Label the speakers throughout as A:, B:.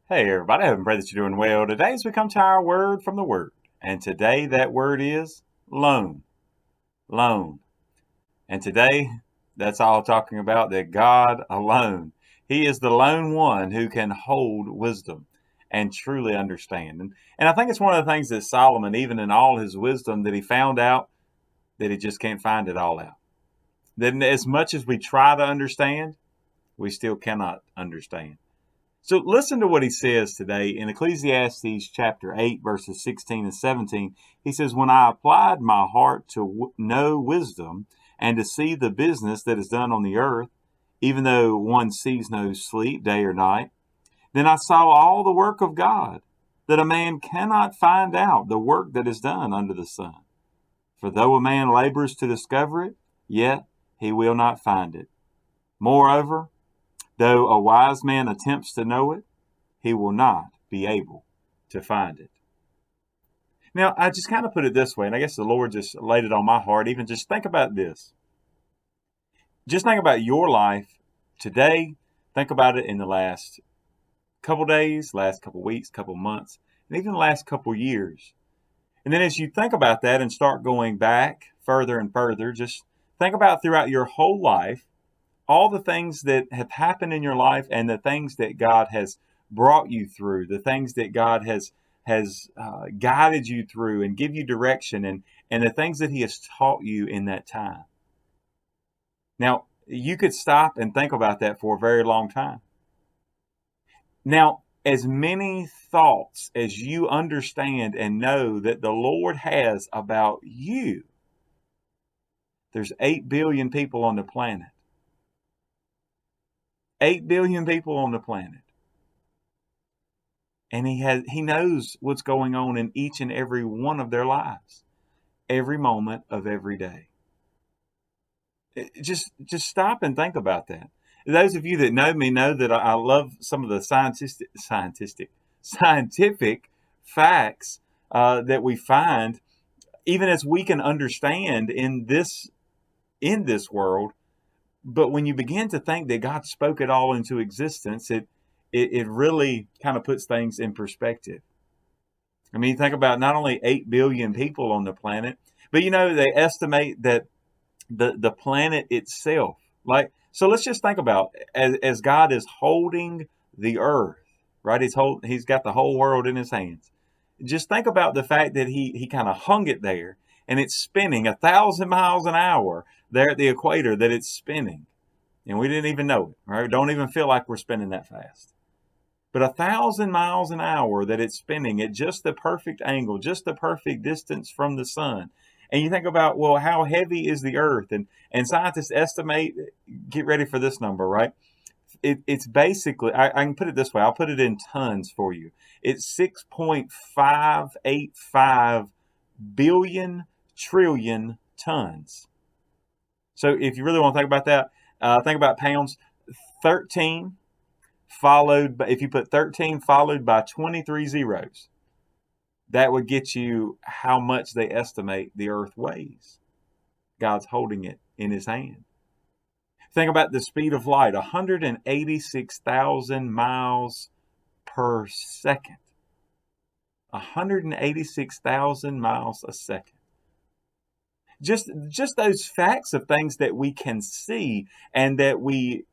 A: Hey everybody, I hope and pray that you're doing well. Today as we come to our word from the Word. And today that word is loan. Loan. And today that's all talking about that God alone. He is the lone one who can hold wisdom and truly understand. And I think it's one of the things that Solomon, even in all his wisdom, that he found out that he just can't find it all out. That as much as we try to understand, we still cannot understand. So listen to what he says today in Ecclesiastes chapter 8, verses 16 and 17. He says, When I applied my heart to know wisdom and to see the business that is done on the earth, even though one sees no sleep day or night, then I saw all the work of God, that a man cannot find out the work that is done under the sun. For though a man labors to discover it, yet he will not find it. Moreover, though a wise man attempts to know it, he will not be able to find it. Now, I just kind of put it this way, and I guess the Lord just laid it on my heart. Even just think about this. Just think about your life today. Think about it in the last couple days, last couple weeks, couple months, and even the last couple years. And then as you think about that and start going back further and further, just think about throughout your whole life all the things that have happened in your life and the things that God has brought you through, the things that God has guided you through and give you direction, and the things that He has taught you in that time. Now, you could stop and think about that for a very long time. Now, as many thoughts as you understand and know that the Lord has about you, there's 8 billion people on the planet. 8 billion people on the planet. And he knows what's going on in each and every one of their lives, every moment of every day. Just stop and think about that. Those of you that know me know that I love some of the scientific facts that we find, even as we can understand in this world. But when you begin to think that God spoke it all into existence, it really kind of puts things in perspective. I mean, think about not only 8 billion people on the planet, but they estimate that the planet itself, so let's just think about as God is holding the earth, right? He's got the whole world in his hands. Just think about the fact that he kind of hung it there and it's spinning 1,000 miles an hour there at the equator, that it's spinning. And we didn't even know it, right? Don't even feel like we're spinning that fast. But 1,000 miles an hour that it's spinning at just the perfect angle, just the perfect distance from the sun. And you think about, well, how heavy is the earth? And scientists estimate, get ready for this number, right? It's basically, I can put it this way, I'll put it in tons for you. It's 6.585 billion trillion tons. So if you really want to think about that, think about pounds. 13 followed by, if you put 13 followed by 23 zeros, that would get you how much they estimate the earth weighs. God's holding it in his hand. Think about the speed of light, 186,000 miles per second. 186,000 miles a second. Just those facts of things that we can see and that we,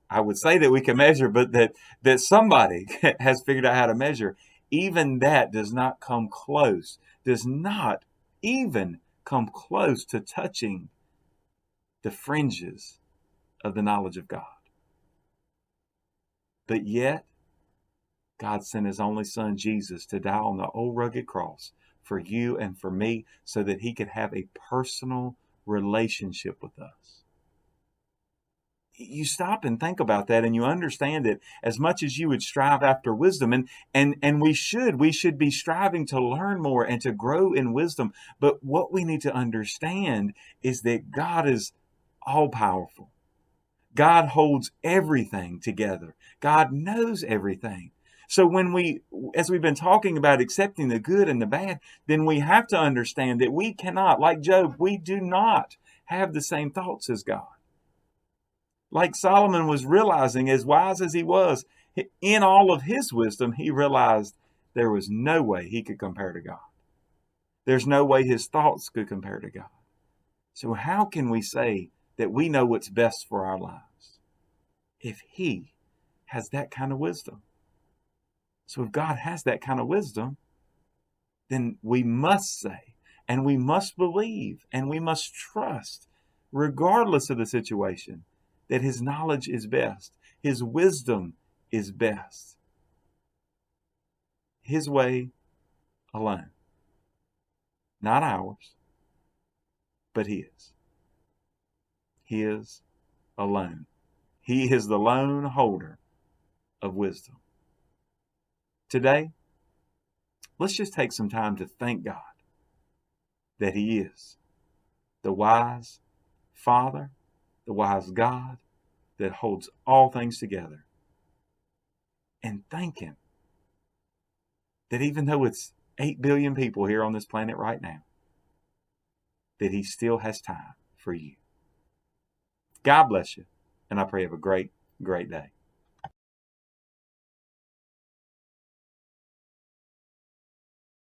A: I would say that we can measure, but that somebody has figured out how to measure. Even that does not even come close to touching the fringes of the knowledge of God. But yet, God sent his only son, Jesus, to die on the old rugged cross for you and for me so that he could have a personal relationship with us. You stop and think about that and you understand that as much as you would strive after wisdom, and we should be striving to learn more and to grow in wisdom. But what we need to understand is that God is all powerful. God holds everything together. God knows everything. So as we've been talking about accepting the good and the bad, then we have to understand that we cannot, like Job, we do not have the same thoughts as God. Like Solomon was realizing, as wise as he was, In all of his wisdom, he realized there was no way he could compare to God. There's no way his thoughts could compare to God. So how can we say that we know what's best for our lives if he has that kind of wisdom? So if God has that kind of wisdom, then we must say, and we must believe, and we must trust, regardless of the situation, that his knowledge is best. His wisdom is best. His way alone. Not ours, but his. His alone. He is the lone holder of wisdom. Today, let's just take some time to thank God that he is the wise Father, the wise God that holds all things together. And thank him that even though it's 8 billion people here on this planet right now, that he still has time for you. God bless you, and I pray you have a great, great day.